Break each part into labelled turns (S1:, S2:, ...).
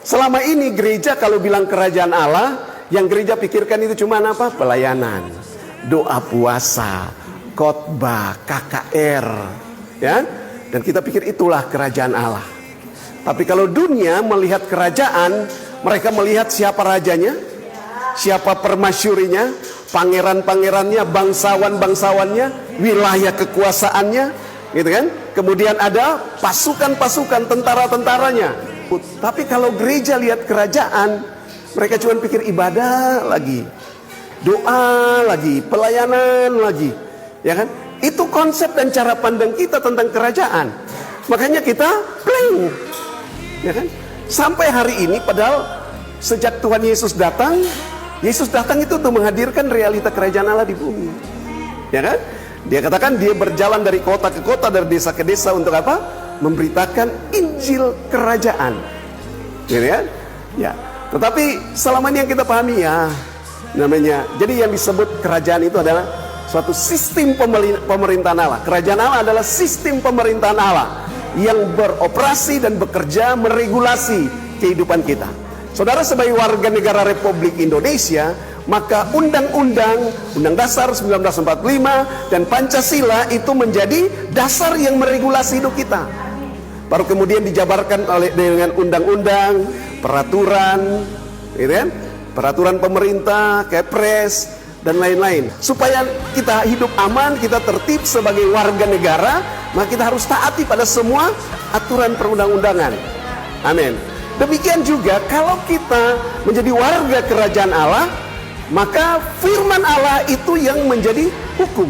S1: Selama ini gereja kalau bilang kerajaan Allah, yang gereja pikirkan itu cuma apa? Pelayanan, doa puasa, khotbah, KKR, ya. Dan kita pikir itulah kerajaan Allah. Tapi kalau dunia melihat kerajaan, mereka melihat siapa rajanya, siapa permasyurinya, pangeran-pangerannya, bangsawan-bangsawannya, wilayah kekuasaannya, gitu kan? Kemudian ada pasukan-pasukan, tentara-tentaranya. Tapi kalau gereja lihat kerajaan, mereka cuma pikir ibadah lagi, doa lagi, pelayanan lagi, ya kan? Itu konsep dan cara pandang kita tentang kerajaan. Makanya kita blank, ya kan? Sampai hari ini, padahal sejak Tuhan Yesus datang itu untuk menghadirkan realita kerajaan Allah di bumi, ya kan? Dia katakan dia berjalan dari kota ke kota, dari desa ke desa untuk apa? Memberitakan Injil kerajaan, gitu ya? Ya. Tetapi selama ini yang kita pahami ya, namanya. Jadi yang disebut kerajaan itu adalah suatu sistem pemerintahan Allah. Kerajaan Allah adalah sistem pemerintahan Allah yang beroperasi dan bekerja meregulasi kehidupan kita. Saudara sebagai warga negara Republik Indonesia, maka Undang-Undang Dasar 1945 dan Pancasila itu menjadi dasar yang meregulasi hidup kita. Baru kemudian dijabarkan dengan undang-undang, peraturan, gitu kan? Peraturan pemerintah, Kepres, dan lain-lain. Supaya kita hidup aman, kita tertib sebagai warga negara, maka kita harus taati pada semua aturan perundang-undangan. Amin. Demikian juga kalau kita menjadi warga kerajaan Allah, maka firman Allah itu yang menjadi hukum.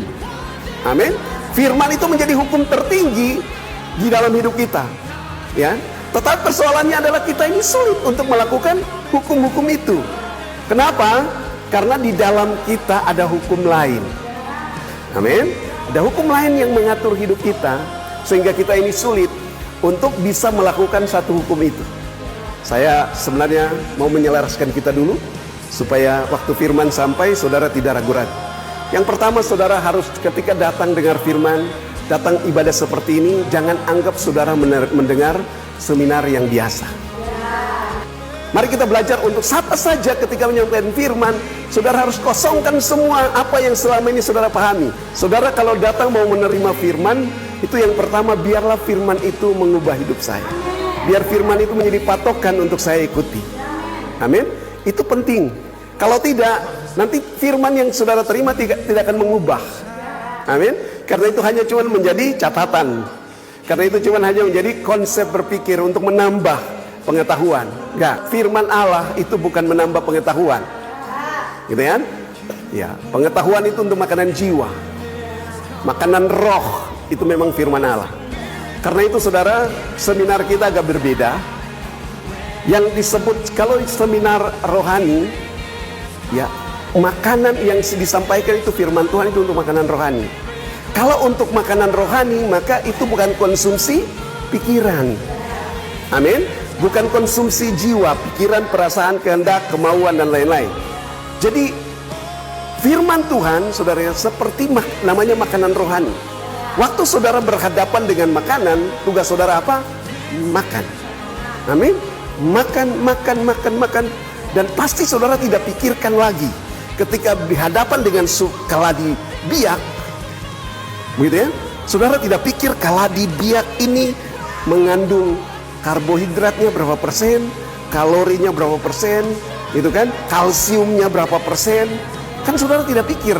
S1: Amin. Firman itu menjadi hukum tertinggi di dalam hidup kita, ya. Tetapi persoalannya adalah kita ini sulit untuk melakukan hukum-hukum itu. Kenapa? Karena di dalam kita ada hukum lain. Amin. Ada hukum lain yang mengatur hidup kita, sehingga kita ini sulit untuk bisa melakukan satu hukum itu. Saya sebenarnya mau menyelaraskan kita dulu, supaya waktu firman sampai saudara tidak ragu-ragu. Yang pertama, saudara harus ketika datang dengar firman, datang ibadah seperti ini, jangan anggap saudara mendengar seminar yang biasa. Mari kita belajar untuk apa saja ketika menyampaikan firman, saudara harus kosongkan semua apa yang selama ini saudara pahami. Saudara kalau datang mau menerima firman, itu yang pertama, biarlah firman itu mengubah hidup saya. Biar firman itu menjadi patokan untuk saya ikuti. Amin. Itu penting. Kalau tidak, nanti firman yang saudara terima tidak akan mengubah. Amin. Karena itu hanya cuma menjadi catatan. Karena itu cuma hanya menjadi konsep berpikir untuk menambah pengetahuan. Enggak, firman Allah itu bukan menambah pengetahuan. Gitu kan? Ya, pengetahuan itu untuk makanan jiwa. Makanan roh itu memang firman Allah. Karena itu saudara, seminar kita agak berbeda. Yang disebut kalau seminar rohani, ya, makanan yang disampaikan itu firman Tuhan itu untuk makanan rohani. Kalau untuk makanan rohani, maka itu bukan konsumsi pikiran. Amin. Bukan konsumsi jiwa, pikiran, perasaan, kehendak, kemauan, dan lain-lain. Jadi firman Tuhan, saudara, seperti namanya makanan rohani. Waktu saudara berhadapan dengan makanan, tugas saudara apa? Makan. Amin. Makan. Dan pasti saudara tidak pikirkan lagi ketika dihadapan dengan kaladi biak, begitu ya. Saudara tidak pikir kaladi biak ini mengandung karbohidratnya berapa persen, kalorinya berapa persen, gitu kan, kalsiumnya berapa persen. Kan saudara tidak pikir,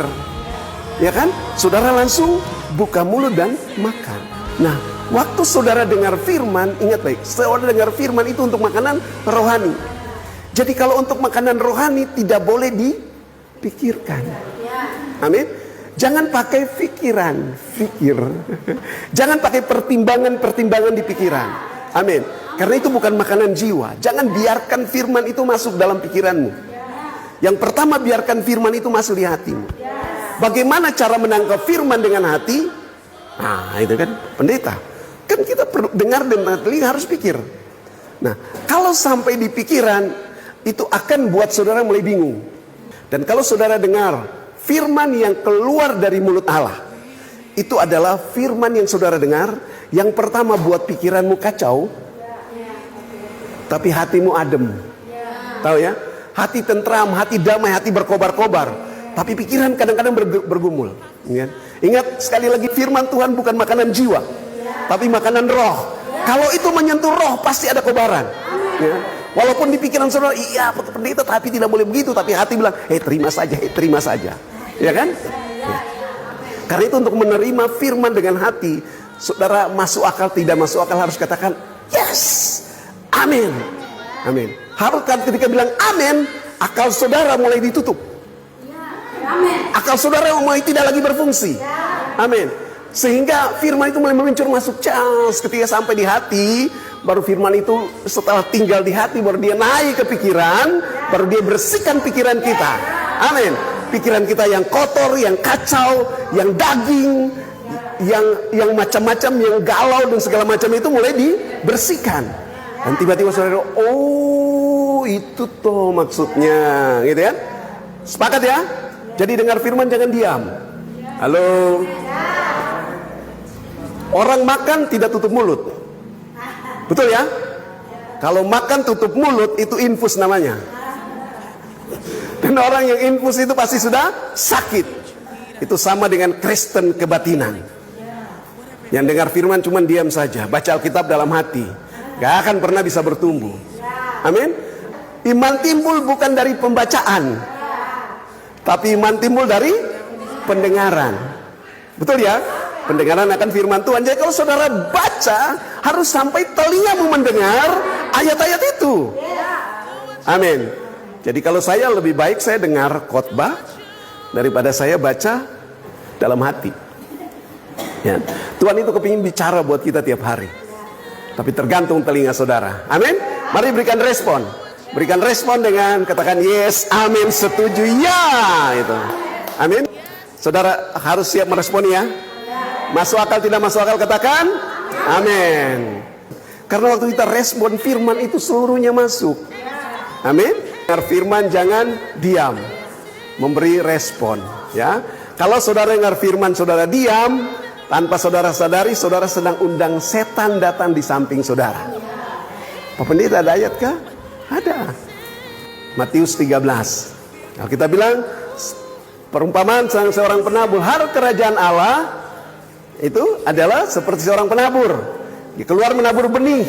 S1: ya kan? Saudara langsung buka mulut dan makan. Nah, waktu saudara dengar firman, ingat baik, saudara dengar firman itu untuk makanan rohani. Jadi kalau untuk makanan rohani tidak boleh dipikirkan. Amin. Jangan pakai fikir. Jangan pakai pertimbangan di pikiran. Amin. Karena itu bukan makanan jiwa. Jangan biarkan firman itu masuk dalam pikiranmu. Yang pertama, biarkan firman itu masuk di hatimu. Bagaimana cara menangkap firman dengan hati? Nah, itu kan pendeta. Kan kita perlu dengar dengan telinga, harus pikir. Nah, kalau sampai di pikiran, itu akan buat saudara mulai bingung. Dan kalau saudara dengar firman yang keluar dari mulut Allah, itu adalah firman yang saudara dengar, yang pertama buat pikiranmu kacau. tapi hatimu adem. Tahu ya? Hati tentram, hati damai, hati berkobar-kobar. Tapi pikiran kadang-kadang bergumul. Ingat sekali lagi, firman Tuhan bukan makanan jiwa, tapi makanan roh. Kalau itu menyentuh roh, pasti ada kobaran. Ya. Walaupun di pikiran saudara, iya pendeta, tapi tidak boleh begitu. Tapi hati bilang, terima saja, terima saja. Ya kan? Ya. Karena itu untuk menerima firman dengan hati, saudara masuk akal, tidak masuk akal harus katakan, yes, amin. Amin. Harus ketika bilang amin, akal saudara mulai ditutup. Akal saudara mulai tidak lagi berfungsi. Amin. Sehingga firman itu mulai meluncur masuk cas. Ketika sampai di hati, baru firman itu setelah tinggal di hati, baru dia naik ke pikiran, baru dia bersihkan pikiran kita. Amin. Pikiran kita yang kotor, yang kacau, yang daging, yang macam-macam, yang galau dan segala macam itu mulai dibersihkan. Dan tiba-tiba saudara, oh itu toh maksudnya, gitu ya. Sepakat ya? Jadi dengar firman jangan diam. Halo. Orang makan tidak tutup mulut. Betul ya? Kalau makan tutup mulut itu infus namanya. Dan orang yang infus itu pasti sudah sakit. Itu sama dengan Kristen kebatinan. Yang dengar firman cuma diam saja, baca Alkitab dalam hati, gak akan pernah bisa bertumbuh. Amin. Iman timbul bukan dari pembacaan, tapi iman timbul dari pendengaran. Betul ya? Pendengaran akan firman Tuhan. Jadi kalau saudara baca, harus sampai telingamu mendengar ayat-ayat itu. Amin. Jadi kalau saya lebih baik saya dengar khotbah daripada saya baca dalam hati. Ya. Tuhan itu kepingin bicara buat kita tiap hari. Tapi tergantung telinga saudara. Amin. Mari berikan respon. Berikan respon dengan katakan yes, amin, setuju, ya. Itu. Amin. Saudara harus siap merespon ya. Masuk akal tidak masuk akal katakan amin. Karena waktu kita respon firman itu seluruhnya masuk. Amin. Dengar firman jangan diam, memberi respon ya. Kalau saudara dengar firman saudara diam, tanpa saudara sadari saudara sedang undang setan datang di samping saudara. Pak Pendeta ada ayat kah? Ada. Matius 13. Nah, kita bilang perumpamaan seorang penabur, harta kerajaan Allah itu adalah seperti seorang penabur. Dia keluar menabur benih.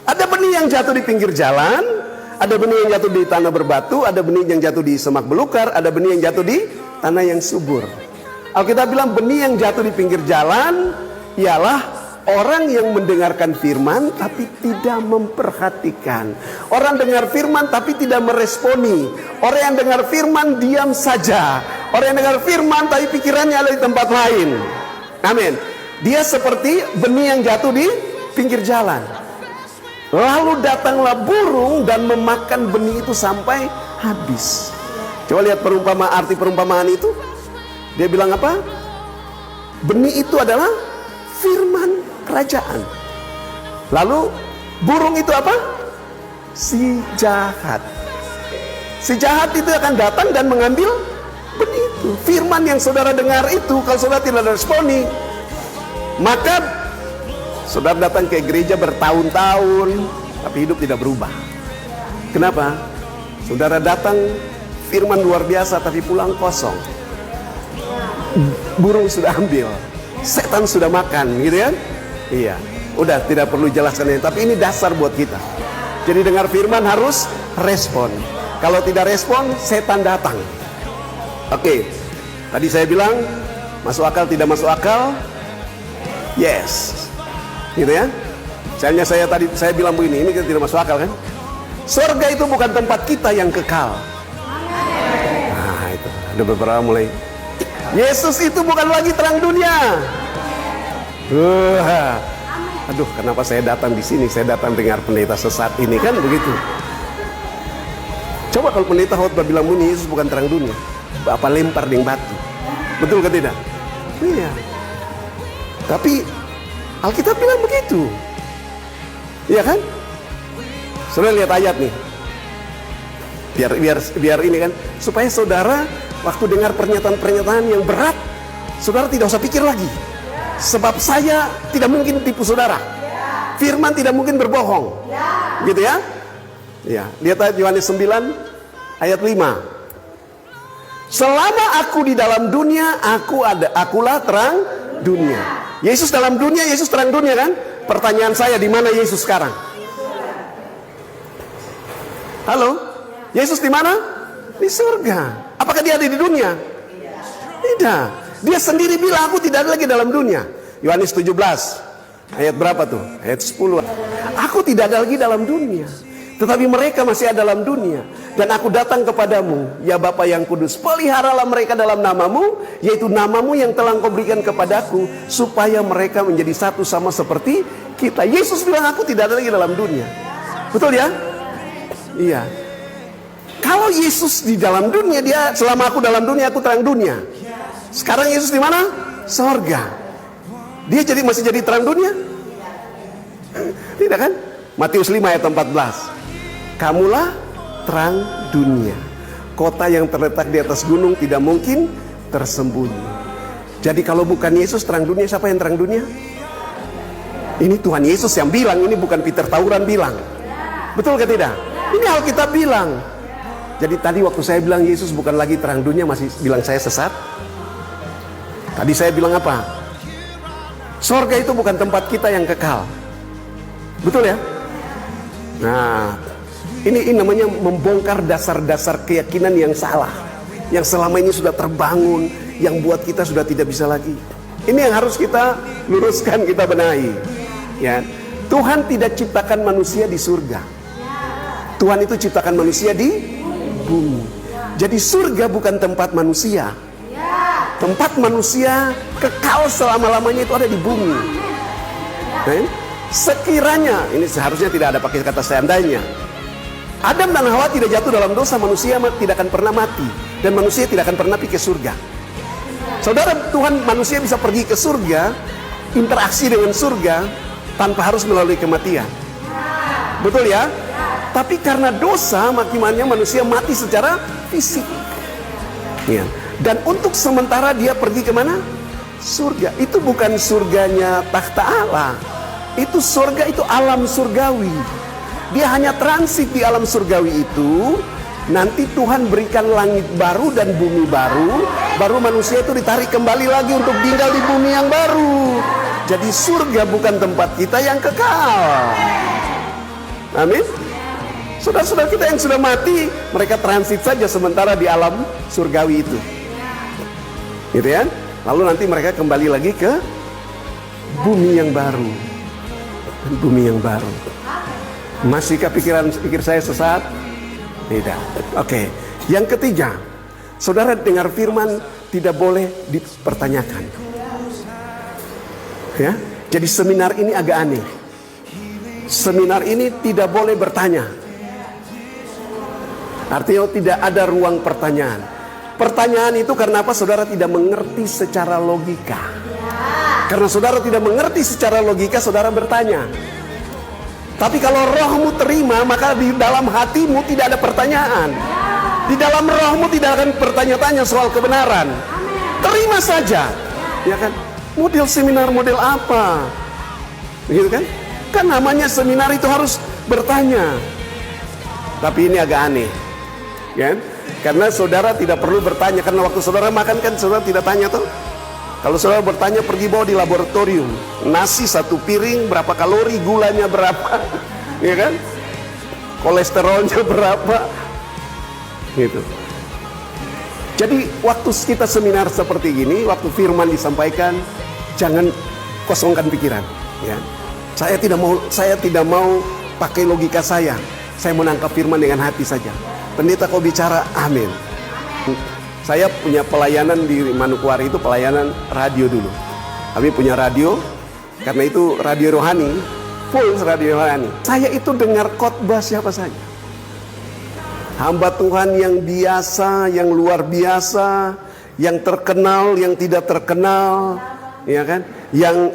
S1: Ada benih yang jatuh di pinggir jalan, ada benih yang jatuh di tanah berbatu, ada benih yang jatuh di semak belukar, ada benih yang jatuh di tanah yang subur. Alkitab bilang benih yang jatuh di pinggir jalan ialah orang yang mendengarkan firman tapi tidak memperhatikan. Orang dengar firman tapi tidak meresponi. Orang yang dengar firman diam saja. Orang yang dengar firman tapi pikirannya ada di tempat lain. Amin. Dia seperti benih yang jatuh di pinggir jalan. Lalu datanglah burung dan memakan benih itu sampai habis. Coba lihat arti perumpamaan itu. Dia bilang apa? Benih itu adalah firman kerajaan. Lalu burung itu apa? Si jahat. Si jahat itu akan datang dan mengambil benih itu. Firman yang saudara dengar itu, kalau saudara tidak responi, maka saudara datang ke gereja bertahun-tahun tapi hidup tidak berubah. Kenapa? Saudara datang firman luar biasa tapi pulang kosong. Burung sudah ambil, setan sudah makan, gitu kan? Iya, udah tidak perlu jelaskan ini, tapi ini dasar buat kita. Jadi dengar firman harus respon. Kalau tidak respon, setan datang. Oke, tadi saya bilang masuk akal tidak masuk akal. Yes, gitu ya. Misalnya saya bilang begini, ini tidak masuk akal kan? Surga itu bukan tempat kita yang kekal. Nah itu, ada beberapa mulai. Yesus itu bukan lagi terang dunia. Aduh, kenapa saya datang di sini? Saya datang dengar pendeta sesat ini kan begitu. Coba kalau pendeta khotbah bilang begini, Yesus bukan terang dunia, apa lempar dengan batu? Betul kan tidak? Iya. Tapi Alkitab bilang begitu. Iya kan? Saudara lihat ayat nih. Biar ini kan, supaya saudara waktu dengar pernyataan-pernyataan yang berat, saudara tidak usah pikir lagi. Sebab saya tidak mungkin tipu saudara. Firman tidak mungkin berbohong. Gitu ya? Ya, lihat ayat Yohanes 9 ayat 5. Selama aku di dalam dunia, akulah terang dunia. Yesus dalam dunia, Yesus terang dunia kan? Pertanyaan saya, di mana Yesus sekarang? Halo? Yesus di mana? Di surga. Apakah dia ada di dunia? Tidak. Dia sendiri bilang, aku tidak ada lagi dalam dunia. Yohanes 17 ayat berapa tuh? Ayat 10. Aku tidak ada lagi dalam dunia, tetapi mereka masih ada dalam dunia. Dan aku datang kepadamu, ya Bapa yang kudus, peliharalah mereka dalam namamu, yaitu namamu yang telah Engkau berikan kepadaku, supaya mereka menjadi satu sama seperti kita. Yesus bilang, aku tidak ada lagi dalam dunia. Betul ya? Iya. Kalau Yesus di dalam dunia, dia selama aku dalam dunia, aku terang dunia. Sekarang Yesus di mana? Sorga. Dia masih jadi terang dunia? Tidak kan? Matius 5 ayat 14. Kamulah terang dunia. Kota yang terletak di atas gunung tidak mungkin tersembunyi. Jadi kalau bukan Yesus terang dunia, siapa yang terang dunia? Ini Tuhan Yesus yang bilang, ini bukan Peter Tauran bilang. Betul ke tidak? Ini Alkitab bilang. Jadi tadi waktu saya bilang Yesus bukan lagi terang dunia, masih bilang saya sesat. Tadi saya bilang apa? Sorga itu bukan tempat kita yang kekal. Betul ya? Nah, ini namanya membongkar dasar-dasar keyakinan yang salah, yang selama ini sudah terbangun, yang buat kita sudah tidak bisa lagi. Ini yang harus kita luruskan, kita benahi. Ya, Tuhan tidak ciptakan manusia di surga. Tuhan itu ciptakan manusia di bumi. Jadi surga bukan tempat manusia. Tempat manusia kekal selama-lamanya itu ada di bumi. Sekiranya, ini seharusnya tidak ada pakai kata seandainya, Adam dan Hawa tidak jatuh dalam dosa, manusia tidak akan pernah mati, dan manusia tidak akan pernah pergi ke surga. Saudara, Tuhan manusia bisa pergi ke surga, interaksi dengan surga tanpa harus melalui kematian. Betul ya? Tapi karena dosa, makimannya manusia mati secara fisik. Ya. Dan untuk sementara dia pergi kemana? Surga. Itu bukan surganya takhta Allah. Itu surga, itu alam surgawi. Dia hanya transit di alam surgawi itu. Nanti Tuhan berikan langit baru dan bumi baru. Baru manusia itu ditarik kembali lagi untuk tinggal di bumi yang baru. Jadi surga bukan tempat kita yang kekal. Amin. Saudara-saudara kita yang sudah mati, mereka transit saja sementara di alam surgawi itu. Gitu ya. Lalu nanti mereka kembali lagi ke bumi yang baru. Bumi yang baru. Masihkah pikir saya sesat? Tidak. Oke. Yang ketiga, saudara dengar firman tidak boleh dipertanyakan. Ya. Jadi seminar ini agak aneh. Seminar ini tidak boleh bertanya. Artinya tidak ada ruang pertanyaan. Pertanyaan itu karena apa? Saudara tidak mengerti secara logika. Karena saudara tidak mengerti secara logika, saudara bertanya. Tapi kalau rohmu terima, maka di dalam hatimu tidak ada pertanyaan. Di dalam rohmu tidak akan bertanya-tanya soal kebenaran. Terima saja. Ya kan? Model seminar model apa? Begitu kan? Kan namanya seminar itu harus bertanya. Tapi ini agak aneh. Ya? Karena saudara tidak perlu bertanya. Karena waktu saudara makan kan saudara tidak tanya tuh. Kalau saudara bertanya, pergi bawa di laboratorium. Nasi satu piring berapa kalori, gulanya berapa, ya kan? Kolesterolnya berapa, gitu. Jadi waktu kita seminar seperti ini, waktu firman disampaikan, jangan kosongkan pikiran. Ya. Saya tidak mau pakai logika saya. Saya menangkap firman dengan hati saja. Pendeta kau bicara, amin. Saya punya pelayanan di Manokwari, itu pelayanan radio dulu. Kami punya radio, karena itu radio rohani, full radio rohani. Saya itu dengar khotbah siapa saja. Hamba Tuhan yang biasa, yang luar biasa, yang terkenal, yang tidak terkenal, ya kan? Yang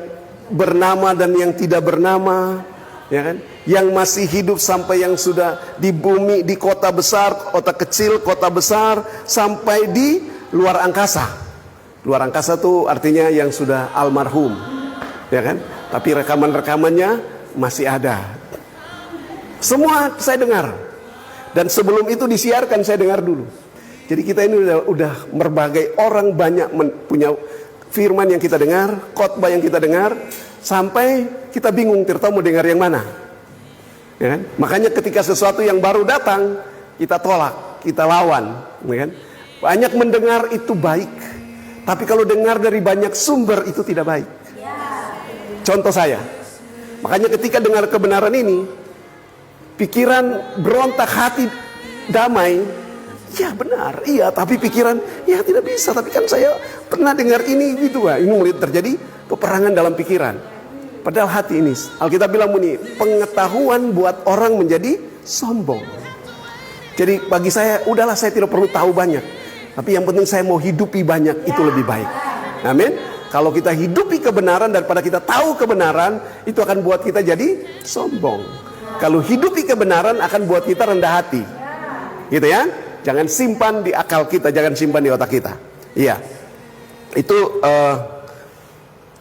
S1: bernama dan yang tidak bernama, ya kan? Yang masih hidup sampai yang sudah di bumi, di kota besar, kota kecil, kota besar, sampai di luar angkasa. Luar angkasa itu artinya yang sudah almarhum, ya kan? Tapi rekaman-rekamannya masih ada. Semua saya dengar. Dan sebelum itu disiarkan saya dengar dulu. Jadi kita ini udah berbagai orang banyak punya firman yang kita dengar, khotbah yang kita dengar, sampai kita bingung tertahu mau dengar yang mana. Ya kan? Makanya ketika sesuatu yang baru datang, kita tolak, kita lawan. Ya kan? Banyak mendengar itu baik, tapi kalau dengar dari banyak sumber itu tidak baik. Contoh saya, makanya ketika dengar kebenaran ini, pikiran berontak, hati damai. Ya benar, iya, tapi pikiran, ya tidak bisa, tapi kan saya pernah dengar ini gitu. Ini mulai terjadi peperangan dalam pikiran. Padahal hati ini, Alkitab bilang ini, pengetahuan buat orang menjadi sombong. Jadi bagi saya, udahlah saya tidak perlu tahu banyak, tapi yang penting saya mau hidupi banyak, itu lebih baik. Amin. Kalau kita hidupi kebenaran daripada kita tahu kebenaran, itu akan buat kita jadi sombong. Kalau hidupi kebenaran akan buat kita rendah hati. Gitu ya. Jangan simpan di akal kita, jangan simpan di otak kita. Iya. Itu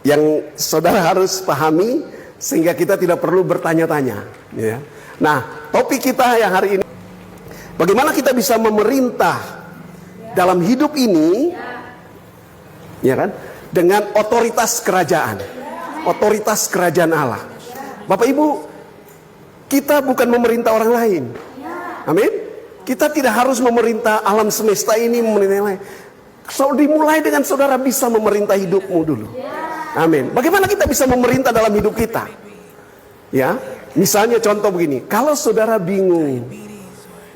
S1: yang saudara harus pahami sehingga kita tidak perlu bertanya-tanya, ya. Nah, topik kita yang hari ini, bagaimana kita bisa memerintah dalam hidup ini, ya kan? Dengan otoritas kerajaan Allah. Bapak Ibu, kita bukan memerintah orang lain. Amin. Kita tidak harus memerintah alam semesta ini, memerintah. So, dimulai dengan saudara bisa memerintah hidupmu dulu. Amin. Bagaimana kita bisa memerintah dalam hidup kita? Ya, misalnya contoh begini. Kalau saudara bingung,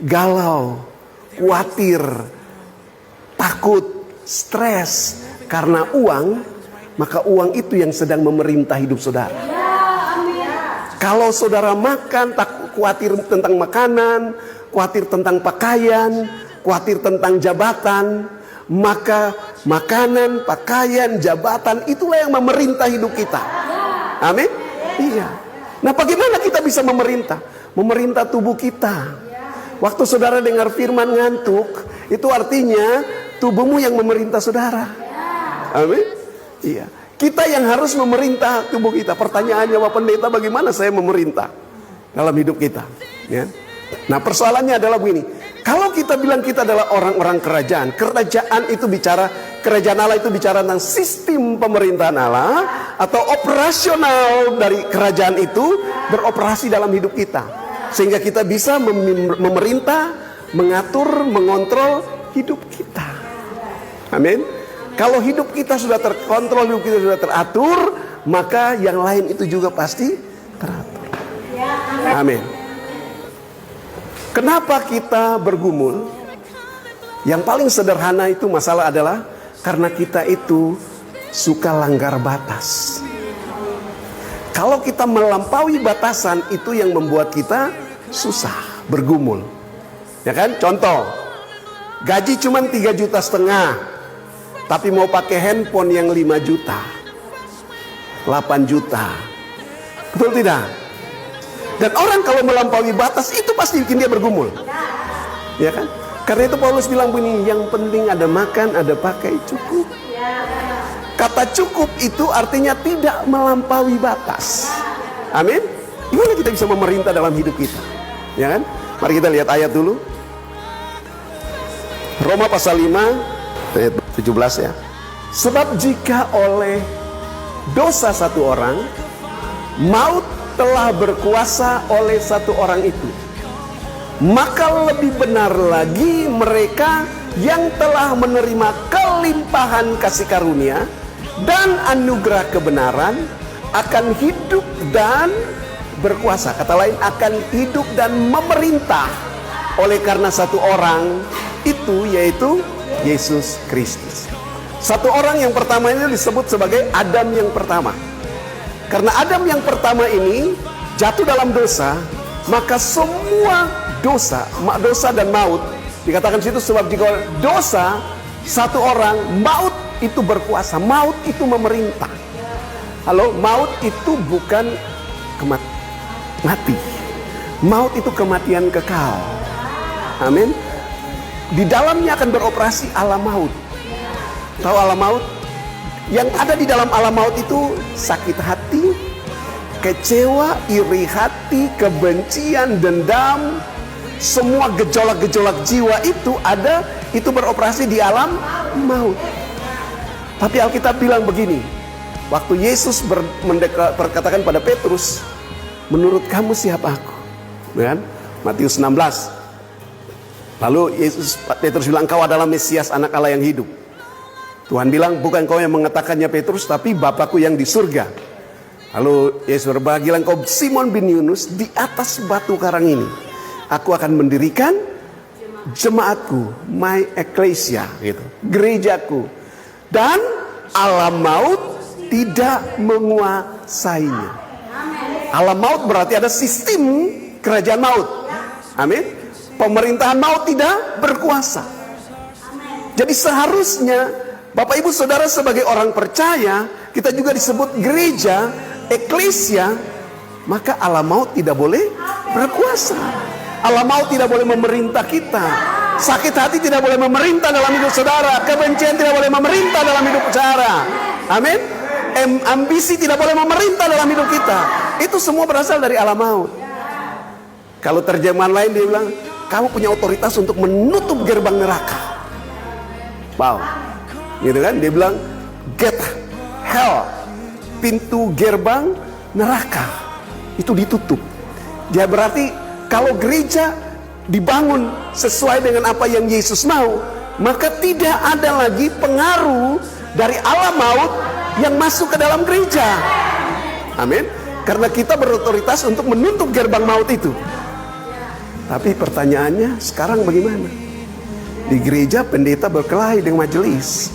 S1: galau, khawatir, takut, stres karena uang, maka uang itu yang sedang memerintah hidup saudara. Kalau saudara makan, khawatir tentang makanan, khawatir tentang pakaian, khawatir tentang jabatan, maka makanan, pakaian, jabatan itulah yang memerintah hidup kita. Amin. Iya. Nah, bagaimana kita bisa memerintah? Memerintah tubuh kita. Waktu saudara dengar firman ngantuk, itu artinya tubuhmu yang memerintah saudara. Amin. Iya. Kita yang harus memerintah tubuh kita. Pertanyaannya, Pak Pendeta, bagaimana saya memerintah dalam hidup kita? Ya. Nah, persoalannya adalah begini. Kalau kita bilang kita adalah orang-orang kerajaan, kerajaan itu bicara, kerajaan Allah itu bicara tentang sistem pemerintahan Allah, atau operasional dari kerajaan itu beroperasi dalam hidup kita, sehingga kita bisa memerintah, mengatur, mengontrol hidup kita. Amin. Kalau hidup kita sudah terkontrol, hidup kita sudah teratur, maka yang lain itu juga pasti teratur. Amin. Kenapa kita bergumul? Yang paling sederhana itu masalah adalah karena kita itu suka langgar batas. Kalau kita melampaui batasan, itu yang membuat kita susah bergumul. Ya kan? Contoh, gaji cuma 3,5 juta, tapi mau pakai handphone yang 5 juta, 8 juta. Betul tidak? Dan orang kalau melampaui batas itu pasti bikin dia bergumul. Ya kan? Karena itu Paulus bilang begini, yang penting ada makan, ada pakai, cukup. Kata cukup itu artinya tidak melampaui batas. Amin. Gimana kita bisa memerintah dalam hidup kita? Ya kan? Mari kita lihat ayat dulu. Roma pasal 5 ayat 17 ya. Sebab jika oleh dosa satu orang, maut telah berkuasa oleh satu orang itu, maka lebih benar lagi mereka yang telah menerima kelimpahan kasih karunia dan anugerah kebenaran akan hidup dan berkuasa. Kata lain, akan hidup dan memerintah oleh karena satu orang itu, yaitu Yesus Kristus. Satu orang yang pertama ini disebut sebagai Adam yang pertama. Karena Adam yang pertama ini jatuh dalam dosa, maka semua dosa dan maut dikatakan situ, sebab jika dosa satu orang, maut itu berkuasa, maut itu memerintah. Halo, maut itu bukan mati. Maut itu kematian kekal. Amin. Di dalamnya akan beroperasi alam maut. Tahu alam maut? Yang ada di dalam alam maut itu sakit hati, kecewa, iri hati, kebencian, dendam, semua gejolak-gejolak jiwa itu beroperasi di alam maut. Tapi Alkitab bilang begini, waktu Yesus berkatakan pada Petrus, menurut kamu siapa aku? Kan? Matius 16. Lalu Petrus bilang, kau adalah Mesias, anak Allah yang hidup. Tuhan bilang, bukan kau yang mengatakannya Petrus, tapi Bapakku yang di surga. Lalu Yesus berbagilah, engkau Simon bin Yunus, di atas batu karang ini aku akan mendirikan jemaatku, my ecclesia, gitu, gerejaku, dan alam maut tidak menguasainya. Alam maut berarti ada sistem kerajaan maut. Amin. Pemerintahan maut tidak berkuasa. Jadi seharusnya Bapak Ibu Saudara sebagai orang percaya, kita juga disebut gereja, eklesia, maka alam maut tidak boleh berkuasa. Alam maut tidak boleh memerintah kita. Sakit hati tidak boleh memerintah dalam hidup saudara. Kebencian tidak boleh memerintah dalam hidup saudara. Amin. Ambisi tidak boleh memerintah dalam hidup kita. Itu semua berasal dari alam maut. Kalau terjemahan lain dia bilang, kamu punya otoritas untuk menutup gerbang neraka. Wow, gitu kan? Dia bilang, get hell, pintu gerbang neraka itu ditutup. Dia berarti kalau gereja dibangun sesuai dengan apa yang Yesus mau, maka tidak ada lagi pengaruh dari alam maut yang masuk ke dalam gereja. Amin. Karena kita berotoritas untuk menutup gerbang maut itu. Tapi pertanyaannya sekarang bagaimana? Di gereja pendeta berkelahi dengan majelis,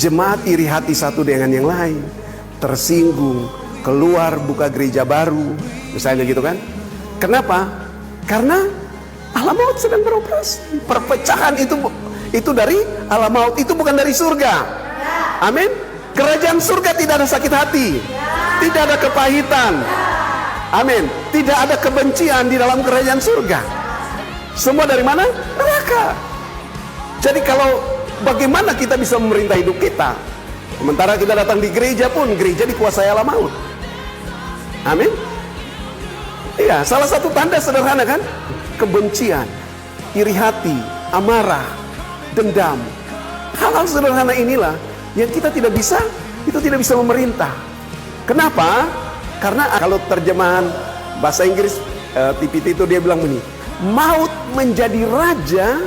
S1: jemaat iri hati satu dengan yang lain, tersinggung, keluar buka gereja baru, misalnya gitu kan? Kenapa? Karena alam maut sedang beroperasi. Perpecahan itu dari alam maut, itu bukan dari surga. Amin. Kerajaan surga tidak ada sakit hati, tidak ada kepahitan. Amin. Tidak ada kebencian di dalam kerajaan surga. Semua dari mana? Neraka. Jadi kalau bagaimana kita bisa memerintah hidup kita, sementara kita datang di gereja pun, gereja dikuasai alam maut. Amin. Iya, salah satu tanda sederhana kan? Kebencian, iri hati, amarah, dendam. Hal-hal sederhana inilah yang kita tidak bisa memerintah. Kenapa? Karena kalau terjemahan bahasa Inggris TPT itu dia bilang begini, maut menjadi raja,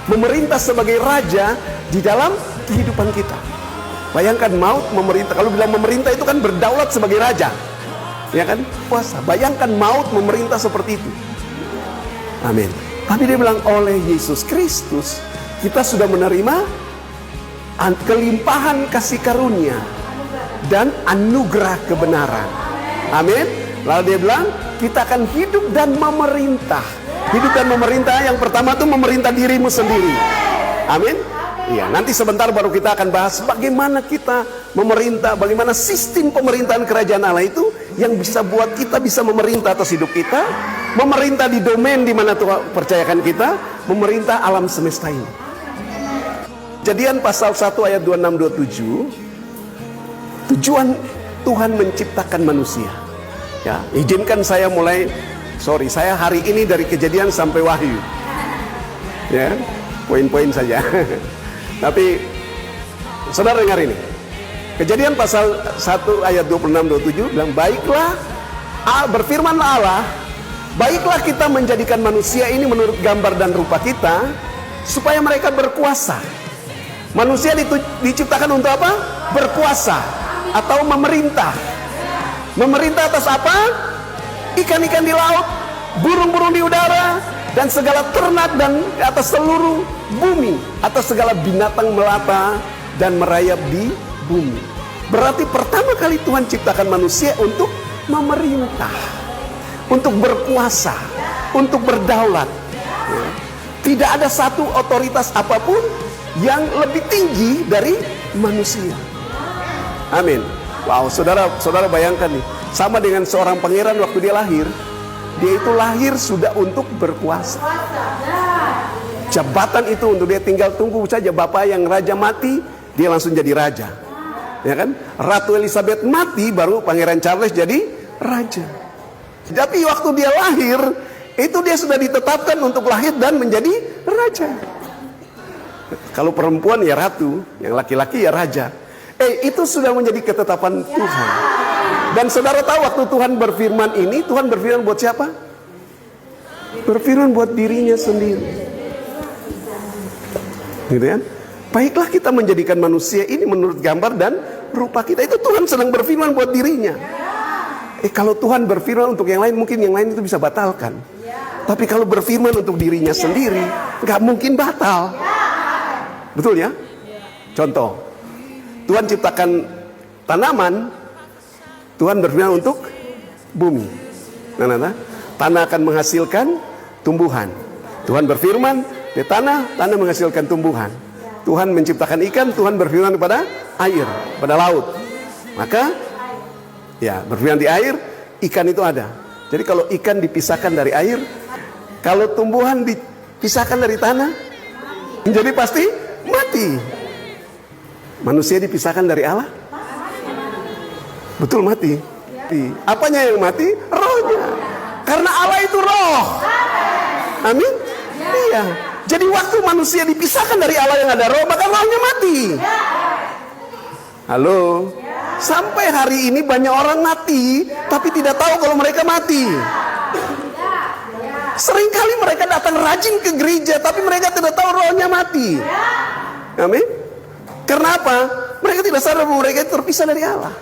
S1: memerintah sebagai raja di dalam kehidupan kita. Bayangkan maut memerintah, kalau bilang memerintah itu kan berdaulat sebagai raja, ya kan, kuasa. Bayangkan maut memerintah seperti itu. Amin. Tapi dia bilang oleh Yesus Kristus kita sudah menerima kelimpahan kasih karunia dan anugerah kebenaran. Amin. Lalu dia bilang kita akan hidup dan memerintah. Hidup dan memerintah yang pertama itu memerintah dirimu sendiri. Amin. Iya, nanti sebentar baru kita akan bahas bagaimana kita memerintah, bagaimana sistem pemerintahan kerajaan Allah itu yang bisa buat kita bisa memerintah atas hidup kita, memerintah di domain di mana Tuhan percayakan kita, memerintah alam semesta ini. Kejadian pasal 1 ayat 26-27, tujuan Tuhan menciptakan manusia. Ya, izinkan saya saya hari ini dari Kejadian sampai Wahyu. Ya, poin-poin saja. Tapi saudara dengar ini. Kejadian pasal 1 ayat 26-27 bilang, baiklah, berfirmanlah Allah, baiklah kita menjadikan manusia ini menurut gambar dan rupa kita, supaya mereka berkuasa. Manusia diciptakan untuk apa? Berkuasa atau memerintah. Memerintah atas apa? Ikan-ikan di laut, burung-burung di udara, dan segala ternak dan atas seluruh bumi, atas segala binatang melata dan merayap di bumi. Berarti pertama kali Tuhan ciptakan manusia untuk memerintah, untuk berkuasa, untuk berdaulat. Ya. Tidak ada satu otoritas apapun yang lebih tinggi dari manusia. Amin. Wow, saudara bayangkan nih, sama dengan seorang pangeran waktu dia lahir, dia itu lahir sudah untuk berkuasa. Jabatan itu untuk dia tinggal tunggu saja bapak yang raja mati, dia langsung jadi raja. Ya kan? Ratu Elizabeth mati, baru Pangeran Charles jadi raja. Tapi waktu dia lahir, itu dia sudah ditetapkan untuk lahir dan menjadi raja. Kalau perempuan ya ratu, yang laki-laki ya raja. Itu sudah menjadi ketetapan Tuhan. Dan saudara tahu waktu Tuhan berfirman ini, Tuhan berfirman buat siapa? Berfirman buat dirinya sendiri. Gitu kan? Baiklah kita menjadikan manusia ini menurut gambar dan rupa kita. Itu Tuhan sedang berfirman buat dirinya. Kalau Tuhan berfirman untuk yang lain, mungkin yang lain itu bisa batalkan. Tapi kalau berfirman untuk dirinya sendiri, nggak mungkin batal. Betul ya? Contoh, Tuhan ciptakan tanaman, Tuhan berfirman untuk bumi. Tanah akan menghasilkan tumbuhan. Tuhan berfirman di tanah menghasilkan tumbuhan. Tuhan menciptakan ikan, Tuhan berfirman kepada air, pada laut. Maka ya berfirman di air, ikan itu ada. Jadi kalau ikan dipisahkan dari air, kalau tumbuhan dipisahkan dari tanah, jadi pasti mati. Manusia dipisahkan dari Allah, betul mati. Apanya yang mati? Rohnya. Karena Allah itu roh. Amin. Iya. Jadi waktu manusia dipisahkan dari Allah yang ada roh, maka rohnya mati. Halo. Sampai hari ini banyak orang mati, tapi tidak tahu kalau mereka mati. Seringkali mereka datang rajin ke gereja, tapi mereka tidak tahu rohnya mati. Amin. Karena apa? Mereka tidak sadar bahwa mereka terpisah dari Allah.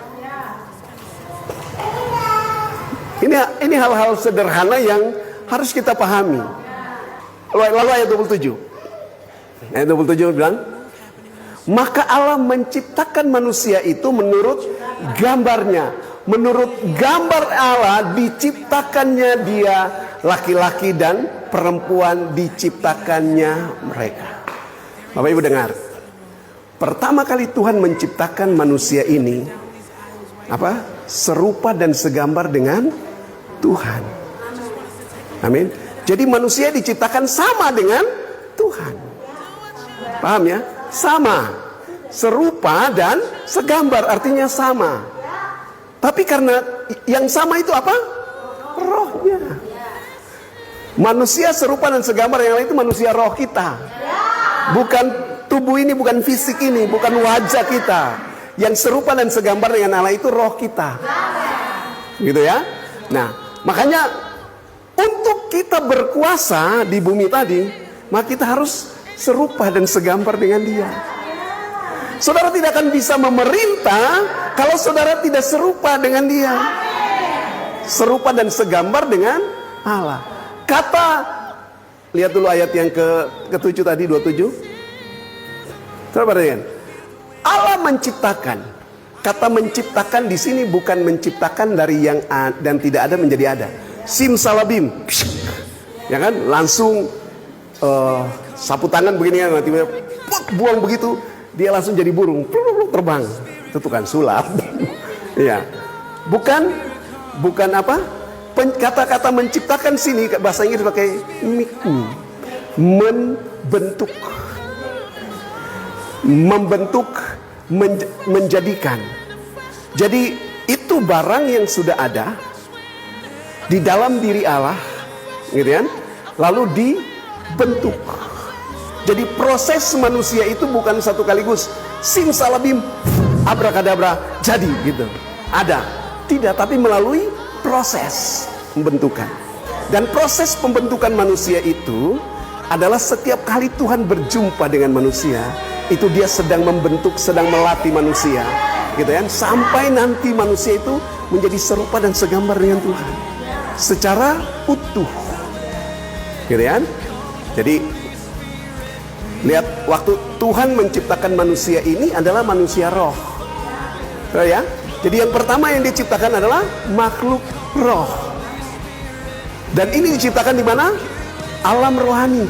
S1: Ini hal-hal sederhana yang harus kita pahami. Lalu ayat 27. Ayat 27 bilang, maka Allah menciptakan manusia itu menurut gambarnya. Menurut gambar Allah diciptakannya dia, laki-laki dan perempuan diciptakannya mereka. Bapak Ibu dengar. Pertama kali Tuhan menciptakan manusia ini serupa dan segambar dengan Tuhan. Amin. Jadi manusia diciptakan sama dengan Tuhan. Paham ya? Sama. Serupa dan segambar artinya sama. Tapi karena yang sama itu apa? Rohnya. Manusia serupa dan segambar, yang lain itu manusia roh kita. Bukan tubuh ini, bukan fisik ini, bukan wajah kita. Yang serupa dan segambar dengan Allah itu roh kita. Gitu ya. Nah, makanya untuk kita berkuasa di bumi tadi, maka kita harus serupa dan segambar dengan Dia. Saudara tidak akan bisa memerintah kalau saudara tidak serupa dengan Dia. Serupa dan segambar dengan Allah. Lihat dulu ayat yang ke-7 tadi, 27. Coba perhatikan. Allah menciptakan. Kata menciptakan di sini bukan menciptakan dari yang dan tidak ada menjadi ada. Simsalabim, ya kan? Langsung sapu tangan begini kan, tiba-tiba buang begitu, dia langsung jadi burung, terbang. Itu bukan sulap. Iya. Bukan apa? Kata-kata menciptakan sini bahasa Inggris pakai membentuk, menjadikan. Jadi itu barang yang sudah ada di dalam diri Allah, gitu kan? Lalu dibentuk. Jadi proses manusia itu bukan satu kaligus simsalabim abrakadabra jadi gitu. Ada. Tidak, tapi melalui proses pembentukan. Dan proses pembentukan manusia itu adalah setiap kali Tuhan berjumpa dengan manusia, itu Dia sedang membentuk, sedang melatih manusia, gitu kan? Sampai nanti manusia itu menjadi serupa dan segambar dengan Tuhan secara utuh, gitu kan? Jadi lihat, waktu Tuhan menciptakan manusia ini adalah manusia roh, ya. Jadi yang pertama yang diciptakan adalah makhluk roh. Dan ini diciptakan di mana? Alam rohani.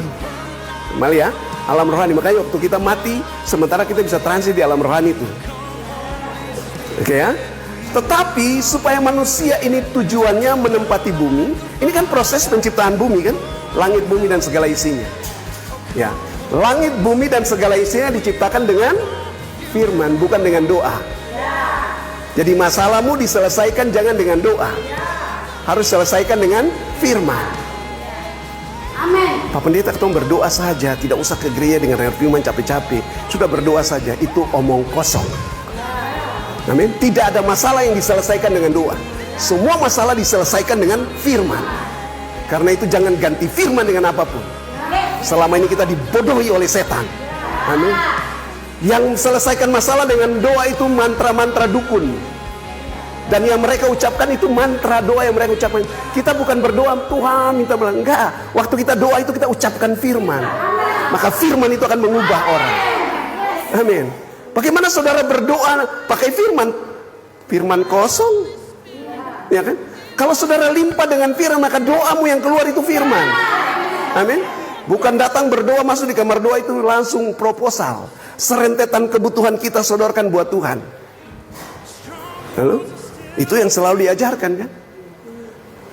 S1: Kembali ya, alam rohani. Makanya waktu kita mati, sementara kita bisa transit di alam rohani itu. Oke ya. Tetapi supaya manusia ini tujuannya menempati bumi, ini kan proses penciptaan bumi kan, langit bumi dan segala isinya. Ya, langit bumi dan segala isinya diciptakan dengan firman, bukan dengan doa. Jadi masalahmu diselesaikan jangan dengan doa. harus selesaikan dengan firman.
S2: Amin.
S1: Pak Pendeta, kita berdoa saja, tidak usah ke gereja dengan firman capek-capek. Sudah berdoa saja, itu omong kosong. Amin. Tidak ada masalah yang diselesaikan dengan doa. Semua masalah diselesaikan dengan firman. Karena itu jangan ganti firman dengan apapun. Selama ini kita dibodohi oleh setan. Amin. Yang selesaikan masalah dengan doa itu mantra-mantra dukun. Dan yang mereka ucapkan itu mantra doa yang mereka ucapkan. Kita bukan berdoa, Tuhan minta bilang. Enggak. Waktu kita doa itu kita ucapkan firman. Maka firman itu akan mengubah orang. Amin. Bagaimana saudara berdoa pakai firman? Firman kosong. Ya kan? Kalau saudara limpah dengan firman, maka doamu yang keluar itu firman. Amin. Bukan datang berdoa masuk di kamar doa itu langsung proposal. Serentetan kebutuhan kita sodorkan buat Tuhan. Halo? Itu yang selalu diajarkan kan.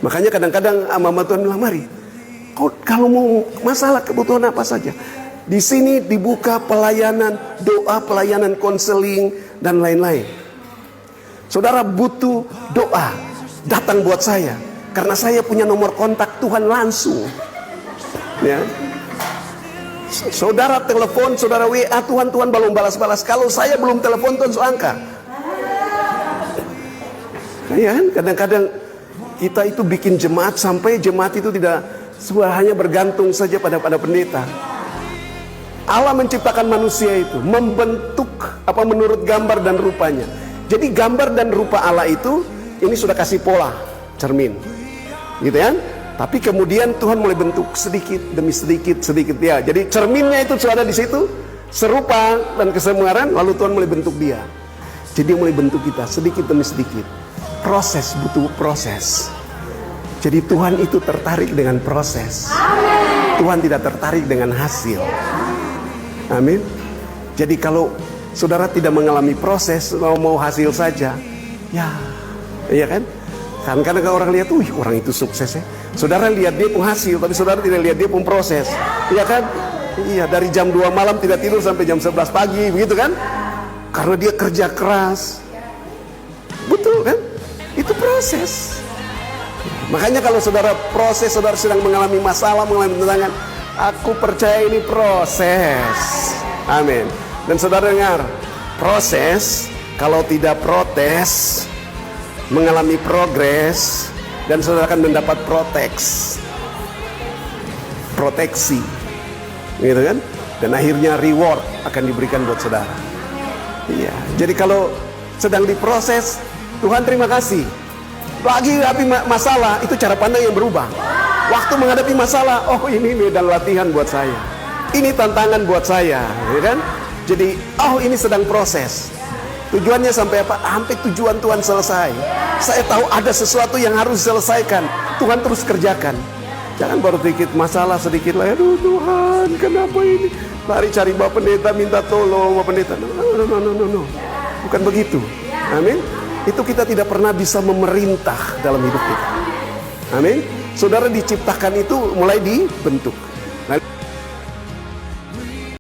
S1: Makanya kadang-kadang mama Tuhan bilang, mari kalau mau masalah kebutuhan apa saja, di sini dibuka pelayanan doa, pelayanan konseling dan lain-lain. Saudara butuh doa, datang buat saya, karena saya punya nomor kontak Tuhan langsung. Ya. Saudara telepon, saudara WA, Tuhan belum balas-balas. Kalau saya belum telepon, Tuhan angka. Ya kan, kadang-kadang kita itu bikin jemaat sampai jemaat itu tidak hanya bergantung saja pada pendeta. Allah menciptakan manusia itu, membentuk apa menurut gambar dan rupanya. Jadi gambar dan rupa Allah itu ini sudah kasih pola, cermin, gitu kan? Tapi kemudian Tuhan mulai bentuk sedikit demi sedikit ya. Jadi cerminnya itu sudah ada di situ, serupa dan kesemuaran, lalu Tuhan mulai bentuk dia. Jadi mulai bentuk kita sedikit demi sedikit. Proses, butuh proses. Jadi Tuhan itu tertarik dengan proses. Tuhan tidak tertarik dengan hasil. Amin. Jadi kalau saudara tidak mengalami proses, mau hasil saja, ya, iya kan? Kan kadang orang lihat, orang itu sukses ya. Saudara lihat dia pun hasil, tapi saudara tidak lihat dia pun proses. Iya kan? Iya, dari jam 2 malam tidak tidur sampai jam 11 pagi, begitu kan? Karena dia kerja keras. Betul kan? Itu proses. Makanya kalau saudara proses, saudara sedang mengalami masalah, mengalami tantangan, aku percaya ini proses. Amin. Dan saudara dengar, proses kalau tidak protes, mengalami progres, dan saudara akan mendapat proteksi, gitu kan? Dan akhirnya reward akan diberikan buat saudara. Iya. Jadi kalau sedang diproses, Tuhan terima kasih. Lagi hadapi masalah, itu cara pandang yang berubah. Waktu menghadapi masalah, oh ini medan latihan buat saya. Ini tantangan buat saya, ya kan? Jadi, oh ini sedang proses. Tujuannya sampai apa? Sampai tujuan Tuhan selesai. Saya tahu ada sesuatu yang harus diselesaikan. Tuhan terus kerjakan. Jangan baru sedikit masalah, sedikit lah. Aduh Tuhan, kenapa ini? Lari cari Bapak Pendeta, minta tolong Bapak Pendeta. No. Bukan begitu. Amin. Itu kita tidak pernah bisa memerintah dalam hidup kita. Amin. Saudara diciptakan itu mulai dibentuk. Nah,